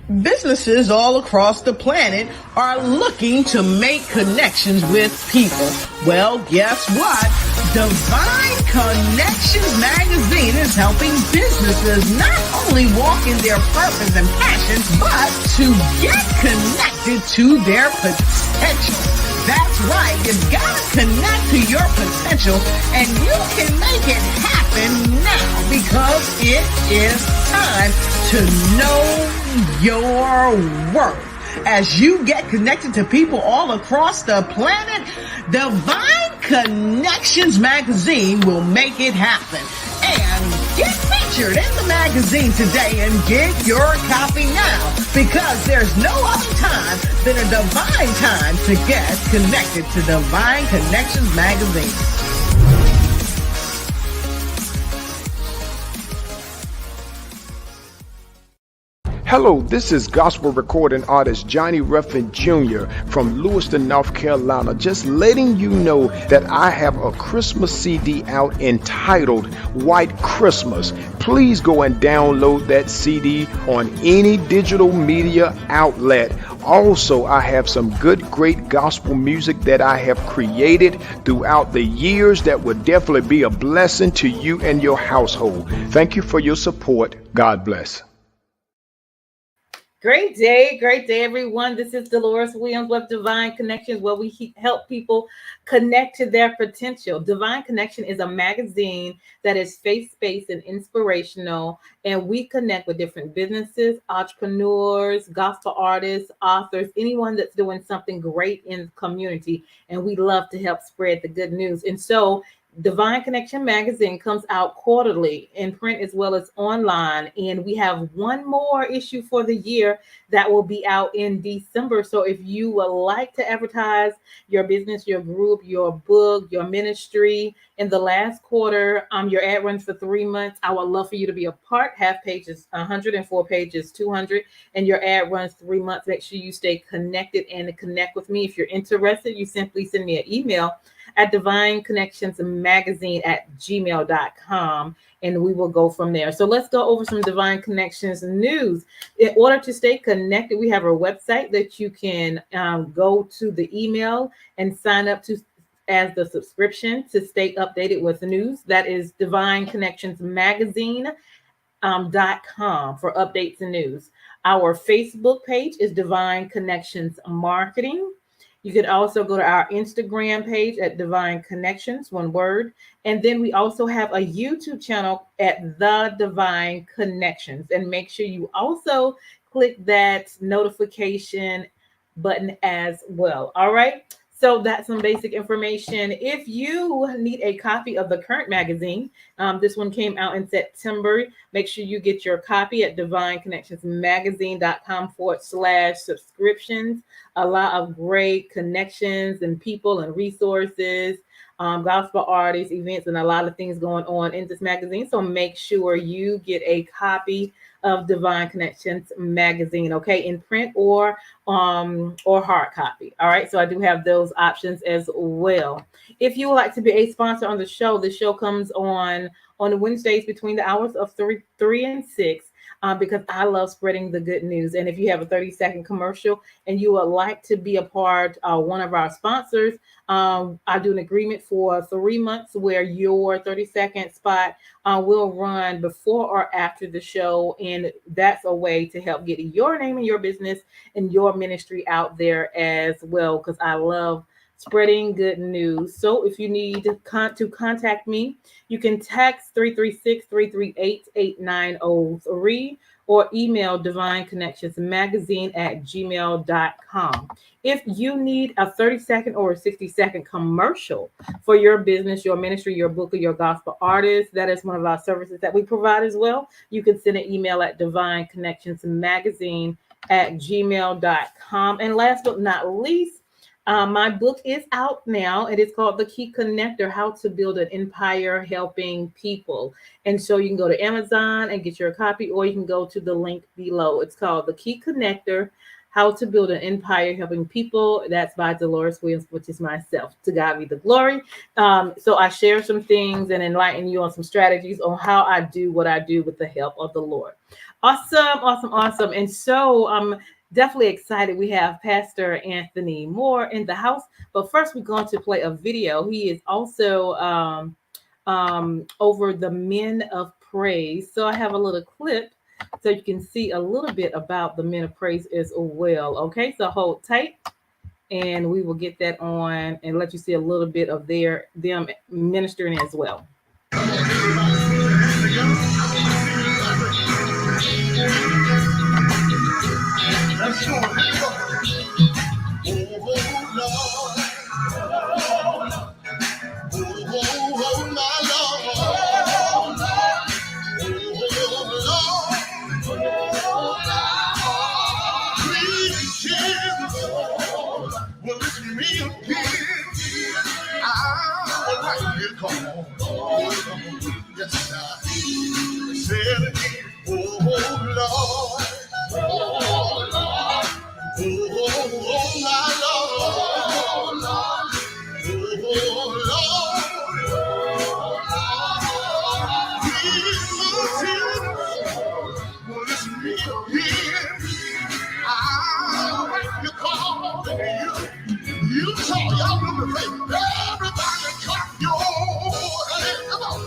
Businesses all across the planet are looking to make connections with people. Well, guess what? Divine Connections magazine is helping businesses not only walk in their purpose and passion, but to get connected to their potential. That's right. You've got to connect to your potential, and you can make it happen now because it is time to know your worth. As you get connected to people all across the planet, Divine Connections magazine will make it happen. And get featured in the magazine today and get your copy now, because there's no other time than a divine time to get connected to Divine Connections magazine. Hello, this is gospel recording artist Johnny Ruffin Jr. from Lewiston, North Carolina, just letting you know that I have a Christmas CD out entitled White Christmas. Please go and download that CD on any digital media outlet. Also, I have some great gospel music that I have created throughout the years that will definitely be a blessing to you and your household. Thank you for your support. God bless. Great day, everyone. This is Deloris Williams with Divine Connections, where we help people connect to their potential. Divine Connection is a magazine that is faith-based and inspirational, and we connect with different businesses, entrepreneurs, gospel artists, authors, anyone that's doing something great in the community, and we love to help spread the good news. And so Divine Connection magazine comes out quarterly in print as well as online, and we have one more issue for the year that will be out in December. So if you would like to advertise your business, your group, your book, your ministry in the last quarter, your ad runs for 3 months. I would love for you to be a part. Half pages 104 pages 200, and your ad runs 3 months. Make sure you stay connected and connect with me. If you're interested, you simply send me an email at divineconnectionsmagazine@gmail.com, and we will go from there. So let's go over some Divine Connections news. In order to stay connected, we have our website that you can go to the email and sign up to as the subscription to stay updated with the news. That is divineconnectionsmagazine.com for updates and news. Our Facebook page is Divine Connections Marketing. You could also go to our Instagram page at Divine Connections, one word. And then we also have a YouTube channel at The Divine Connections. And make sure you also click that notification button as well. All right. So that's some basic information. If you need a copy of the current magazine, this one came out in September. Make sure you get your copy at divineconnectionsmagazine.com/subscriptions. A lot of great connections and people and resources, gospel artists, events, and a lot of things going on in this magazine. So make sure you get a copy of Divine Connections magazine, okay, in print or hard copy. All right, so I do have those options as well. If you would like to be a sponsor on the show comes on Wednesdays between the hours of 3 and 6. Because I love spreading the good news. And if you have a 30-second commercial and you would like to be a part of one of our sponsors, I do an agreement for 3 months where your 30-second spot will run before or after the show. And that's a way to help get your name and your business and your ministry out there as well, because I love spreading good news. So if you need to contact me, you can text 336-338-8903 or email divineconnectionsmagazine@gmail.com. If you need a 30-second or a 60-second commercial for your business, your ministry, your book, or your gospel artist, that is one of our services that we provide as well. You can send an email at divineconnectionsmagazine@gmail.com. And last but not least, my book is out now. It is called The Key Connector, How to Build an Empire Helping People. And so you can go to Amazon and get your copy, or you can go to the link below. It's called The Key Connector, How to Build an Empire Helping People. That's by Deloris Williams, which is myself. To God be the glory. So I share some things and enlighten you on some strategies on how I do what I do with the help of the Lord. Awesome, awesome, awesome. And so I'm definitely excited. We have Pastor Anthony Moore in the house. But first, we're going to play a video. He is also over the Men of Praise. So I have a little clip so you can see a little bit about the Men of Praise as well. Okay, so hold tight and we will get that on and let you see a little bit of them ministering as well. Let's go. You saw y'all do the thing. Everybody clap your hands. Come on.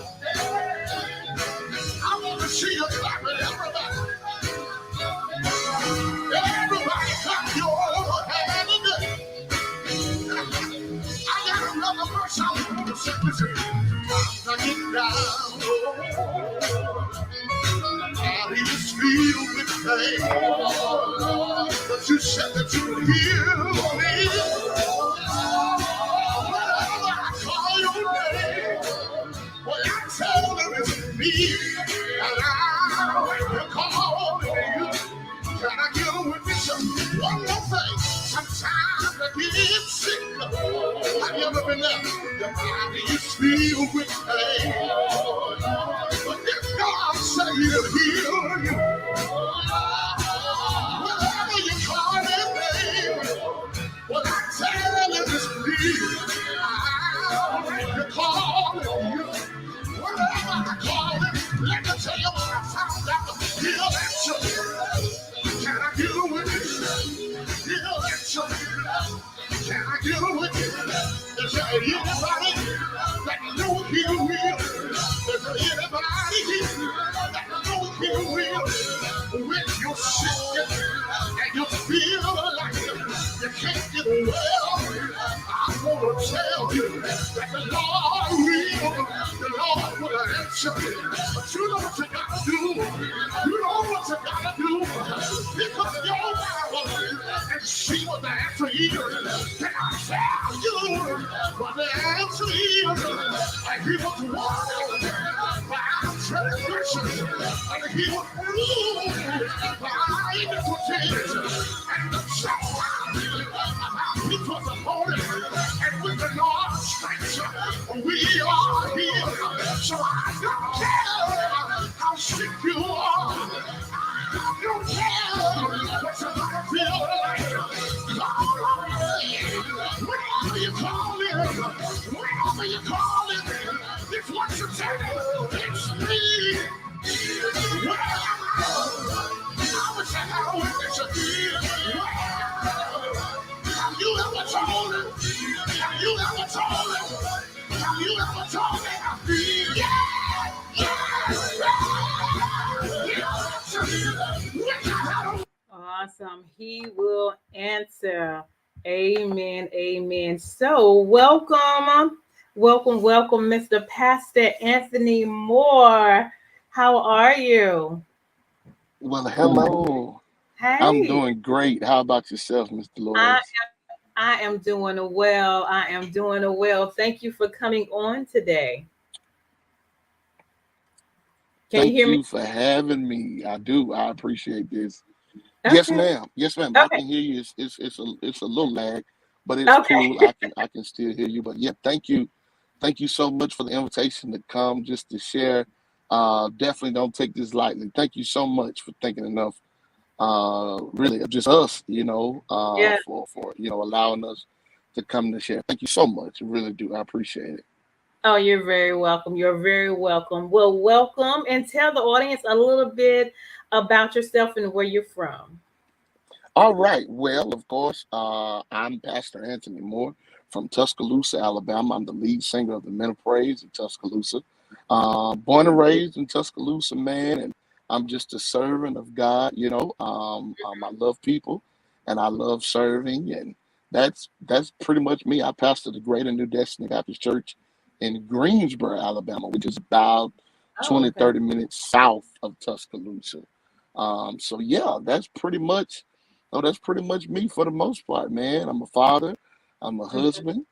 I want to see you clapping, everybody. Everybody clap your hands. I got another verse I want to sing. Listen. Now get down. Body is filled with pain. But you said that you would heal me. Whenever I call your name, well, I told him it's me. And I call you. Can I get a witness? One more thing. Sometimes I get sick. Have you ever been there? Your body is filled with pain. But if God say he'll heal you, whenever you call his name, well, I tell him it's me. I call you. Whenever I call him, let me tell you what I found out. He'll answer. Can I get a witness? He'll answer. Can I get a witness? Is there anybody that knows he will? Is there anybody here that knows he will? When you're sick and you feel like you can't get well, I want to tell you that the Lord will answer. But you know what you gotta do. You know what you gotta do. Pick up your Bible and see what the answer is. Can I tell you what the answer is? And he was washed by our transgressions, and he was bruised by our iniquities, and the chastisement of our peace was upon him, and with the Lord's stripes we are healed. So I don't care how sick you are. I don't care what somebody feel like. Call on me. Wherever you call it, wherever you call it, it's what you tell me. It's me. I wish I had a witness. Have you ever told him? Have you ever told him? Have you ever told him? Awesome. He will answer. Amen. Amen. So welcome, Mr. Pastor Anthony Moore. How are you? Well, hello. Hey. I'm doing great. How about yourself, Mr. Deloris? I am doing well. I am doing well. Thank you for coming on today. Can you hear me? Thank you for having me. I do. I appreciate this. Okay. Yes, ma'am. Yes, ma'am. Okay. I can hear you. It's a little lag, but it's cool. I can still hear you. But yeah, thank you. Thank you so much for the invitation to come just to share. Definitely don't take this lightly. Thank you so much for thinking enough really just us, Yeah. for allowing us to come to share. Thank you so much. I really do. I appreciate it. Oh, you're very welcome. You're very welcome. Well, welcome and tell the audience a little bit about yourself and where you're from. All right. Well, of course, I'm Pastor Anthony Moore from Tuscaloosa, Alabama. I'm the lead singer of the Men of Praise in Tuscaloosa. Born and raised in Tuscaloosa, man, and I'm just a servant of God. I love people, and I love serving, and that's pretty much me. I pastor the Greater New Destiny Baptist Church in Greensboro, Alabama, which is about Oh, 20, okay. 30 minutes south of Tuscaloosa. So yeah, that's pretty much me for the most part, man. I'm a father, I'm a Mhm. husband,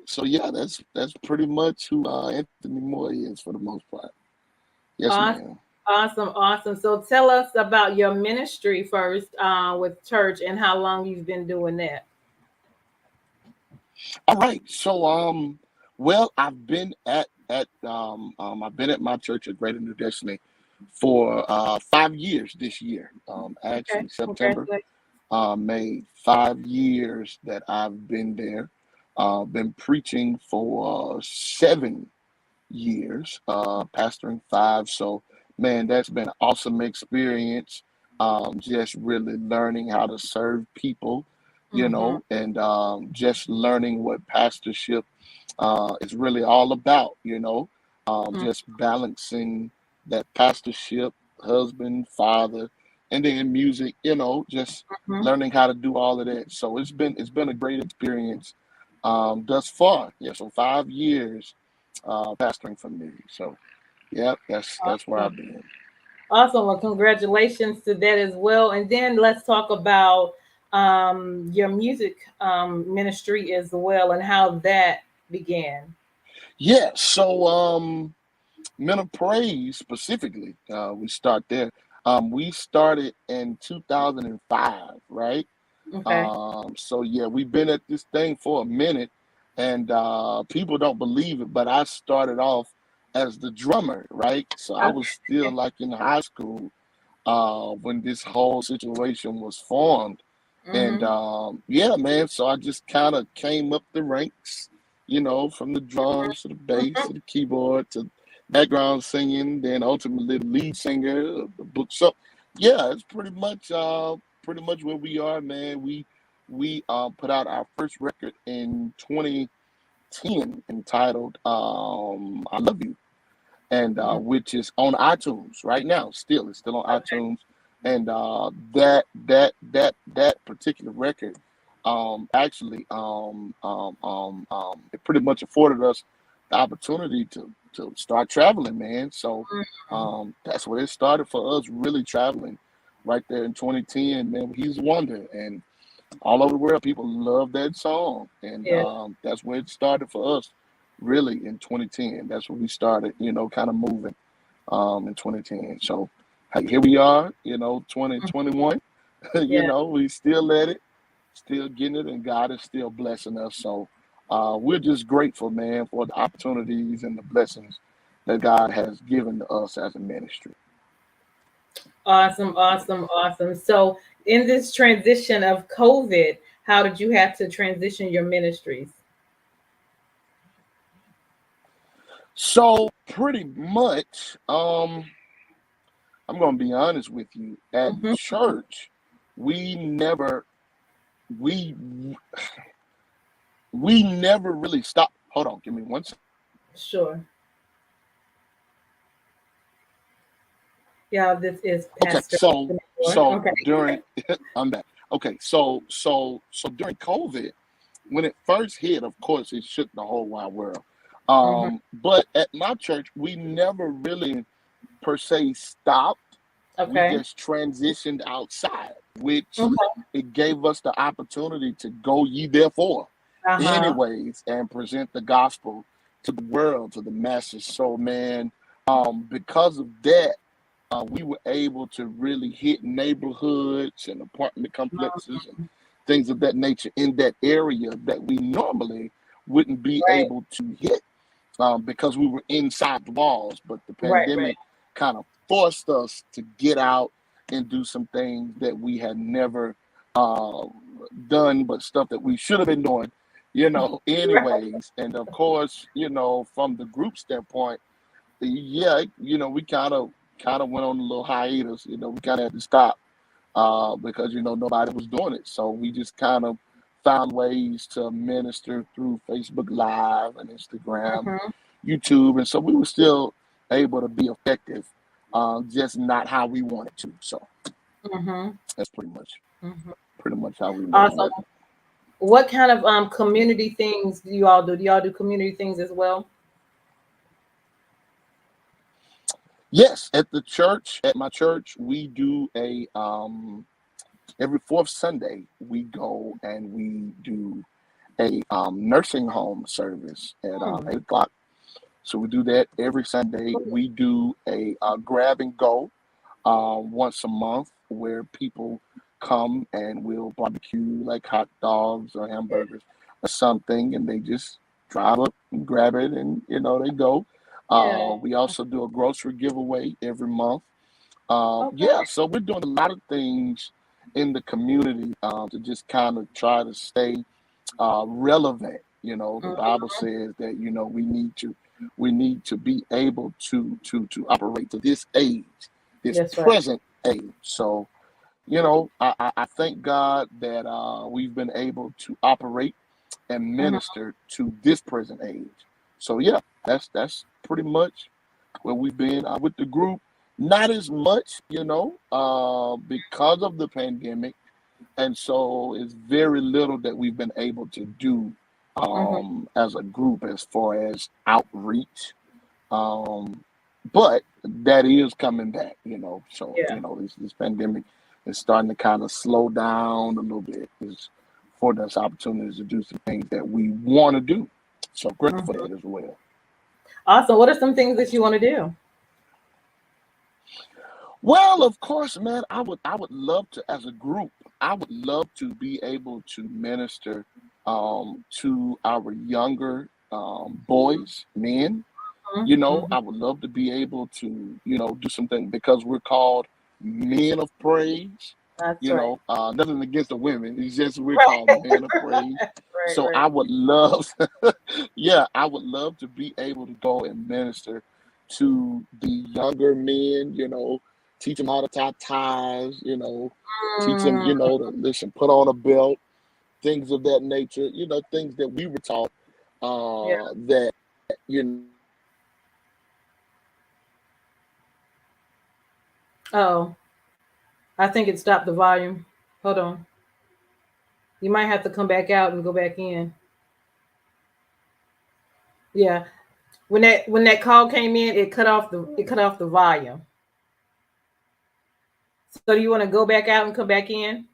So yeah, that's pretty much who Anthony Moore is for the most part. Yes, Awesome, ma'am. awesome, awesome. So tell us about your ministry first with church and how long you've been doing that. All right. So well, I've been at my church at Greater New Destiny for 5 years this year. Okay, Actually September congratulations. made 5 years that I've been there. Been preaching for 7 years, pastoring 5. So, man, that's been an awesome experience. Just really learning how to serve people, Mm-hmm, and just learning what pastorship is really all about, just balancing that pastorship, husband, father, and then music, just mm-hmm. learning how to do all of that. So it's been a great experience thus far. Yeah, so 5 years pastoring for me. So yeah, that's where Awesome. I've been. Awesome. Well, congratulations to that as well. And then let's talk about your music ministry as well and how that began. Yeah, so Men of Praise specifically, we start there. We started in 2005, right? Okay. So yeah, we've been at this thing for a minute, and people don't believe it, but I started off as the drummer, right? So I was still Okay. like in high school when this whole situation was formed. And Mm-hmm. yeah, man, so I just kind of came up the ranks, from the drums to the bass to the keyboard to background singing, then ultimately the lead singer of the book. So yeah, it's pretty much where we are, man. We put out our first record in 2010 entitled "I Love You," and Mm-hmm. which is on iTunes right now. Still, it's still on iTunes, and that particular record, actually, it pretty much afforded us the opportunity to start traveling, man. So that's where it started for us, really traveling. Right there in 2010, man, he's a wonder, and all over the world, people love that song, and Yeah. that's where it started for us, really in 2010. That's when we started, kind of moving in 2010. So hey, here we are, 2021. Yeah. We still at it, still getting it, and God is still blessing us. So we're just grateful, man, for the opportunities and the blessings that God has given to us as a ministry. Awesome, awesome, awesome. So, in this transition of COVID, how did you have to transition your ministries? So pretty much, I'm gonna be honest with you. At Mm-hmm. church, we never we we never really stopped. Hold on, give me one second. Sure. Yeah, this is Okay, Pastor so Anthony Moore. so Okay. during I'm back. Okay, so during COVID, when it first hit, of course, it shook the whole wide world. Mm-hmm. But at my church, we never really per se stopped. We Okay. just transitioned outside, which Okay. it gave us the opportunity to go ye therefore Uh-huh. anyways and present the gospel to the world, to the masses. So man, because of that, we were able to really hit neighborhoods and apartment complexes and things of that nature in that area that we normally wouldn't be Right. able to hit because we were inside the walls. But the Right. Right. pandemic kind of forced us to get out and do some things that we had never uh, done, but stuff that we should have been doing, Right. anyways. And of course, from the group standpoint, yeah, we kind of went on a little hiatus. We kind of had to stop because nobody was doing it. So we just kind of found ways to minister through Facebook Live and Instagram, Mm-hmm. YouTube, and so we were still able to be effective, just not how we wanted to. So Mm-hmm. that's pretty much how we made it Awesome. work. What kind of community things do you all do? Do y'all do community things as well? Yes, at my church, we do a every fourth Sunday we go and we do a nursing home service at Hmm. 8 o'clock. So we do that every Sunday. We do a grab and go once a month where people come and we'll barbecue like hot dogs or hamburgers or something, and they just drive up and grab it, and they go. Yeah. We also do a grocery giveaway every month. Okay. Yeah, so we're doing a lot of things in the community to just kind of try to stay relevant. The Bible Mhm. says that we need to be able to operate to this age, this That's right. present age. So I thank God that we've been able to operate and Mhm. minister to this present age. So yeah, that's pretty much where we've been with the group. Not as much, because of the pandemic, and so it's very little that we've been able to do Mhm. as a group as far as outreach. Um, but that is coming back, So Yeah. this pandemic is starting to kind of slow down a little bit. It's affording us opportunities to do some things that we want to do. So grateful for Mhm. that as well. Awesome. What are some things that you want to do? Well, of course, man, I would love to, as a group, I would love to be able to minister to our younger boys, men. Mhm. I would love to be able to, do something because we're called men of praise. That's right. Nothing against the women. It's just we're called Right. men of praise. Right. So Right. I would love, yeah, I would love to be able to go and minister to the younger men, teach them how to tie ties, teach them, Mm, to listen, put on a belt, things of that nature, things that we were taught yeah. that, you know, Oh, I think it stopped the volume. Hold on. You might have to come back out and go back in. Yeah. When that call came in, it cut off the volume. So do you want to go back out and come back in?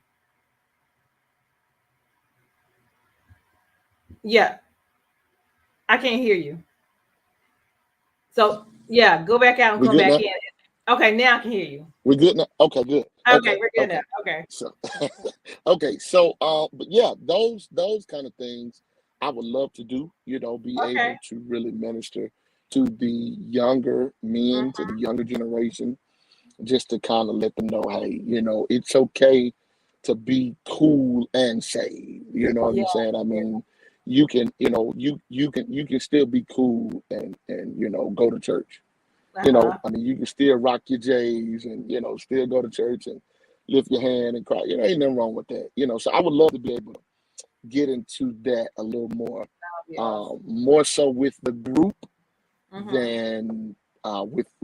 Yeah, I can't hear you. So yeah, go back out and we come good back now? in. Okay, now I can hear you. We good now? Okay, good. Okay, Okay, we're good now. okay. Okay. So, okay, so, but yeah, those kind of things I would love to do. Be Okay. able to really minister to the younger men, to the younger generation, just to kind of let them know, hey, it's okay to be cool and saved. You know what Yeah. I'm saying? I Yeah. mean, you can still be cool and go to church. Uh-huh. I mean, you can still rock your J's and, still go to church and lift your hand and cry. Ain't nothing wrong with that. So I would love to be able to get into that a little more, That'll be awesome. more so with the group Mm-hmm. than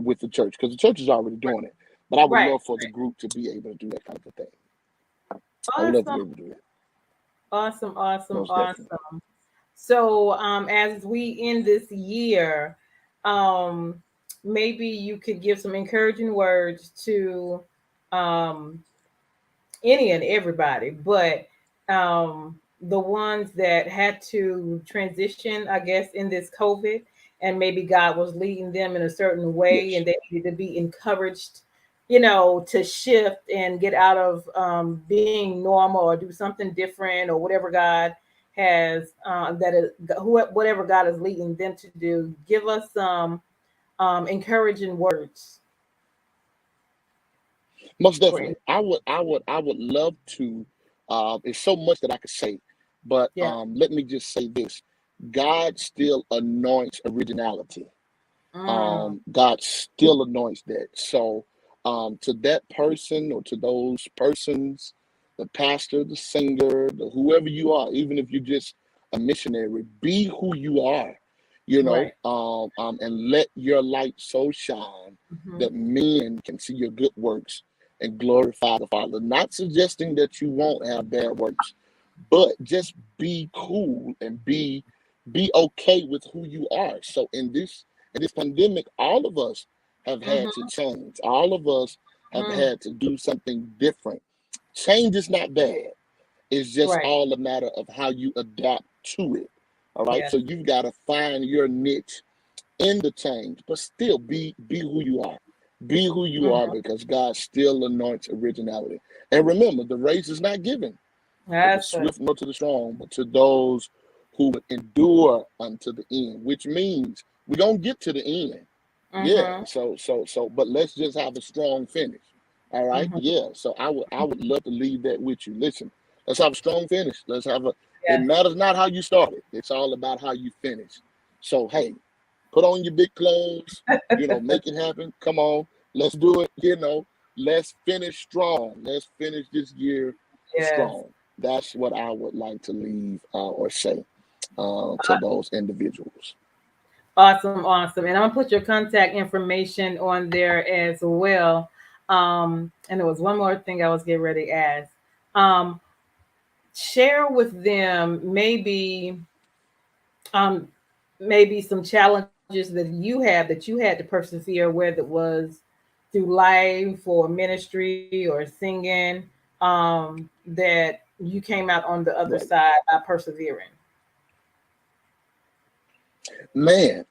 with the church, because the church is already doing it. But I would Right. love for the group to be able to do that kind of a thing. I would love to Awesome. be able to do that, Awesome. Awesome. most definitely. Awesome. So as we end this year, um, maybe you could give some encouraging words to um any and everybody, but the ones that had to transition, I guess, in this COVID, and maybe God was leading them in a certain way, Yes. and they needed to be encouraged, to shift and get out of being normal or do something different or whatever God has whatever God is leading them to do. Give us some encouraging words. Most for definitely. I would love to. It's so much that I could say, but yeah. let me just say this: God still anoints originality. Mm, God still anoints that. So, to that person or to those persons, the pastor, the singer, the whoever you are, even if you're just a missionary, be who you are, right. and let your light so shine Hmm. that men can see your good works and glorify the Father. Not suggesting that you won't have bad works, but just be cool and be okay with who you are. So in this pandemic, all of us have had to Hmm. change. All of us have Mm, had to do something different. Change is not bad. It's just right. all a matter of how you adapt to it. All right. Yeah. So you've got to find your niche in the change, but still be who you are. Be who you are Hmm. because God still anoints originality. And remember, the race is not given to the That's it. swift nor to the strong, but to those who would endure unto the end, which means we're gonna get to the end. Yeah. Hmm. But let's just have a strong finish. All right. Hmm. Yeah. So I would love to leave that with you. Listen, let's have a strong finish. Let's have a it Yes. matters not how you started. It's all about how you finish. So hey, put on your big clothes, make it happen. Come on, let's do it. Let's finish strong. Let's finish this year Yes. strong. That's what I would like to leave or say to those individuals. Awesome, awesome. And I'm gonna put your contact information on there as well. And there was one more thing I was getting ready to ask. Um, Share with them um maybe some challenges that you had to persevere, whether it was through life or ministry or singing, that you came out on the other Right, side by persevering. man.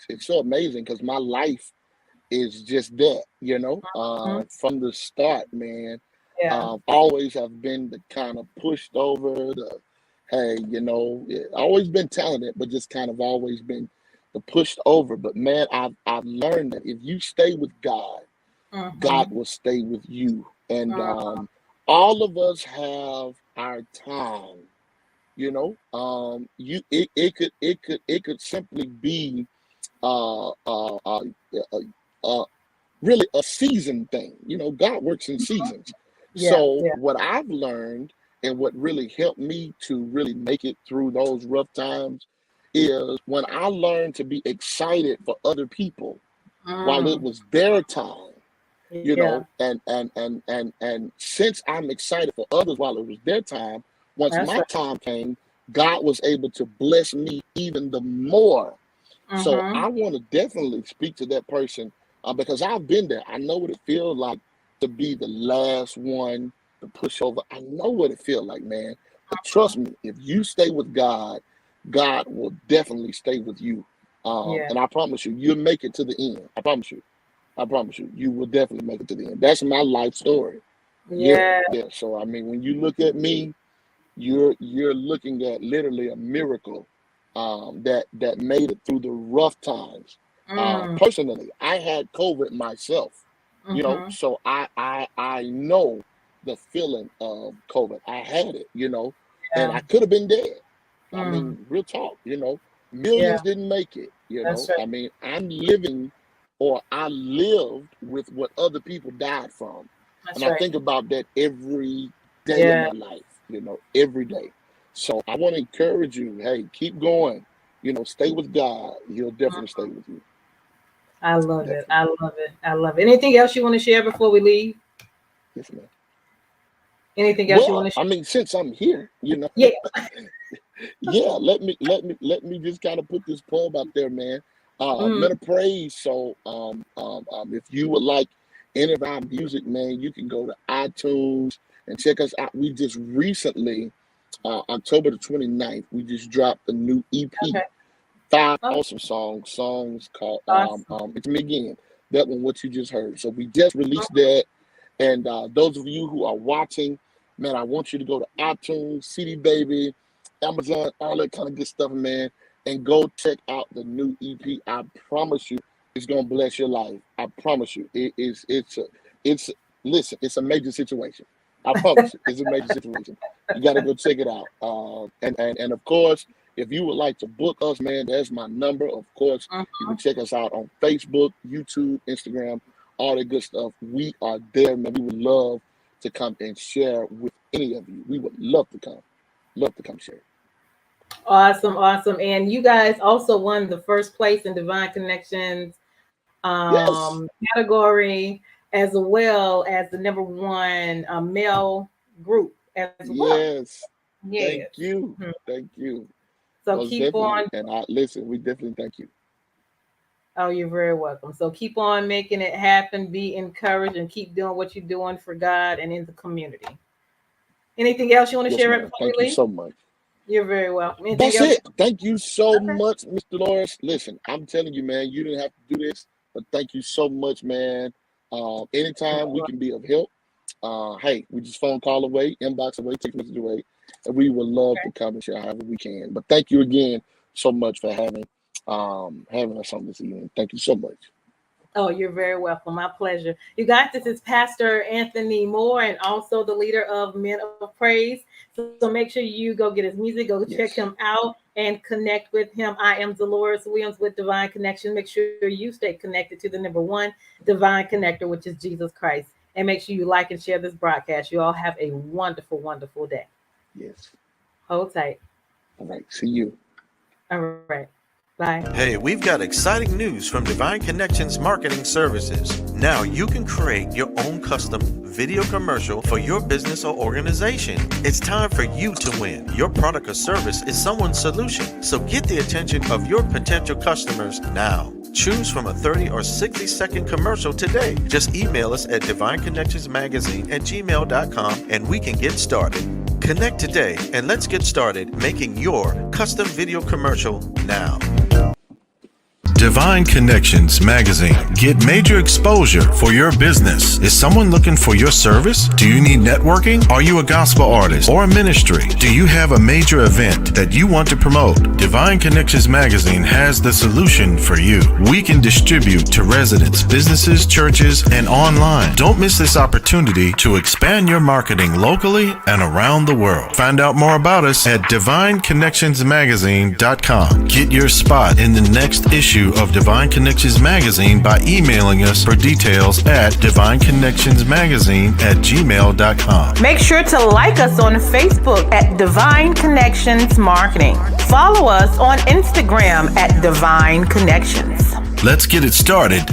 It's so amazing because my life is just that. Mhm. From the start, man. Yeah. Always have been the kind of pushed over, hey, yeah, always been talented, but just kind of always been the pushed over. But man, I've learned that if you stay with God, God Hmm. will stay with you. And all of us have our time. It could simply be uh, uh, uh, uh, uh, really a season thing. God works in seasons. Yeah. So Yeah. what I've learned and what really helped me to really make it through those rough times is when I learned to be excited for other people while it Mm, was their time. yeah. And since I'm excited for others while it was their time, once That's my right. time came, God was able to bless me even the more. So Mm-hmm. I want to definitely speak to that person because I've been there. I know what it feels like to be the last one to push over. I know what it feels like, man. But trust me, if you stay with God, God will definitely stay with you. Yeah. And I promise you, you'll make it to the end. I promise you. I promise you, you will definitely make it to the end. That's my life story. Yeah, Yeah. yeah. So I mean, when you look at me, you're looking at literally a miracle that made it through the rough times. Mm, Personally, I had COVID myself, mm-hmm. so I know the feeling of COVID. I had it, and Yeah. I could have been dead. I Mm, mean, real talk, yeah. millions didn't make it, That's right. I mean, I'm living or I lived with what other people died from. And That's I right. think about that every day of Yeah. my life, every day. So I want to encourage you, hey, keep going, stay with God. He'll definitely stay with you. I love it. Definitely. I love it. I love it. Anything else you want to share before we leave? Yes, ma'am. Anything else you want Well, to I share? mean, since I'm here, Yeah. yeah, let me just kind of put this poem out there, man. Men Mm, of praise. So if you would like any of our music, man, you can go to iTunes and check us out. We just recently, October the 29th, we just dropped a new EP. okay. Five Oh, awesome songs called awesome. It's Me Again. That one, what you just heard. So we just released that. And those of you who are watching, man, I want you to go to iTunes, CD Baby, Amazon, all that kind of good stuff, man, and go check out the new EP. I promise you, It's gonna bless your life. I promise you. Listen, it's a major situation. I promise you, it's a major situation. You gotta go check it out. And of course, if you would like to book us, man, that's my number. Of course, you can check us out on Facebook, YouTube, Instagram, all that good stuff. We are there, man. We would love to come and share with any of you. We would love to come share. Awesome. And you guys also won the first place in Divine Connections Yes. category, as well as the number one male group as well. Yes. Thank you. Mhm. Thank you. So Most keep on. definitely. And listen, we definitely thank you. Oh, you're very welcome. So keep on making it happen. Be encouraged and keep doing what you're doing for God and in the community. Anything else you want to Yes, share right ma'am. before Thank we you leave? so much. You're very welcome. Anything That's else? it. Thank you so Okay. much, Mr. Deloris. Listen, I'm telling you, man, you didn't have to do this, but thank you so much, man. Anytime we can be of help, hey, we just phone call away, inbox away, text message away, and we would love to come and share however we can. But thank you again so much for having us on this evening. Thank you so much. Oh, you're very welcome. My pleasure. You guys, this is Pastor Anthony Moore and also the leader of Men of Praise. So make sure you go get his music, go check him out and connect with him. I am Deloris Williams with Divine Connection. Make sure you stay connected to the number one Divine Connector, which is Jesus Christ. And make sure you like and share this broadcast. You all have a wonderful, wonderful day. Yes. Hold tight. All right. See you. All right. Bye. Hey, we've got exciting news from Divine Connections Marketing Services. Now you can create your own custom video commercial for your business or organization. It's time for you to win. Your product or service is someone's solution. So get the attention of your potential customers now. Choose from a 30 or 60-second commercial today. Just email us at divineconnectionsmagazine@gmail.com and we can get started. Connect today and let's get started making your custom video commercial now. Divine Connections Magazine. Get major exposure for your business. Is someone looking for your service? Do you need networking? Are you a gospel artist or a ministry? Do you have a major event that you want to promote? Divine Connections Magazine has the solution for you. We can distribute to residents, businesses, churches, and online. Don't miss this opportunity to expand your marketing locally and around the world. Find out more about us at divineconnectionsmagazine.com. Get your spot in the next issue of Divine Connections Magazine by emailing us for details at divineconnectionsmagazine@gmail.com. Make sure to like us on Facebook at Divine Connections Marketing. Follow us on Instagram at Divine Connections. Let's get it started